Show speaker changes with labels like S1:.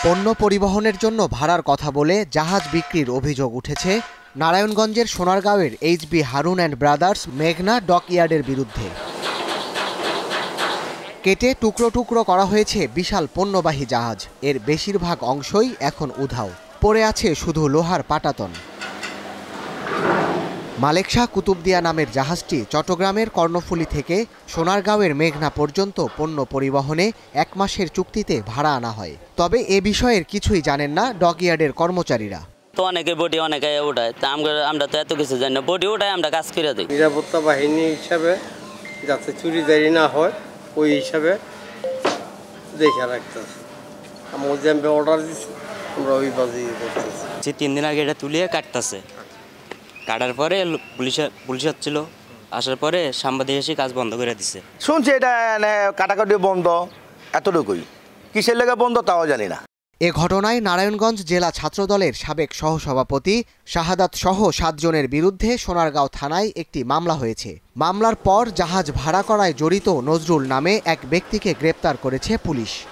S1: পণ্য পরিবহনের জন্য ভাড়ার কথা বলে জাহাজ বিক্রির অভিযোগ উঠেছে নারায়ণগঞ্জের সোনারগাঁওয়ের এইচবি হারুন অ্যান্ড ব্রাদার্স মেঘনা ডকইয়ার্ডের বিরুদ্ধে। কেটে টুকরো টুকরো করা হয়েছে বিশাল পণ্যবাহী জাহাজ। এর বেশিরভাগ অংশই এখন উধাও, পড়ে আছে শুধু লোহার পাটাতন। মালেক শাহ কুতুবদিয়া নামের জাহাজটি চট্টগ্রামের কর্ণফুলী থেকে সোনারগাঁওয়ের মেঘনা পর্যন্ত পণ্য পরিবহনে 1 মাসের চুক্তিতে ভাড়া আনা হয়। তবে এ বিষয়ের কিছুই জানেন না ডকইয়ার্ডের কর্মচারীরা।
S2: তো অনেকে বডি অনেকে ওঠায়, তা আমরা তো এত কিছু জানি না। বডি ওঠায় আমরা কাজ করে দিই
S3: নিরাপত্তা বাহিনী হিসাবে, যাতে চুরিদারি না হয় ওই হিসাবে দেখে রাখতেছে। আমরা যে অর্ডার দিচ্ছি আমরা ওই বাজি করতেছি।
S2: 3 দিন আগে এটা তুলিয়ে কাটতেছে, কাটার পরে পুলিশ আসছিল, আসার পরে সাংবাদিক এসে কাজ বন্ধ করে দিছে।
S4: শুনছি এটা কাটাকাটি বন্ধ, এতটুকুই। কিসের লেগে বন্ধ তাও জানি না।
S1: এ ঘটনায় নারায়ণগঞ্জ জেলা ছাত্রদলের সাবেক সহসভাপতি শাহাদাত সহ 7 জনের বিরুদ্ধে সোনারগাঁও থানায় একটি মামলা হয়েছে। মামলার পর জাহাজ ভাড়া করায় জড়িত নজরুল নামে এক ব্যক্তিকে গ্রেপ্তার করেছে পুলিশ।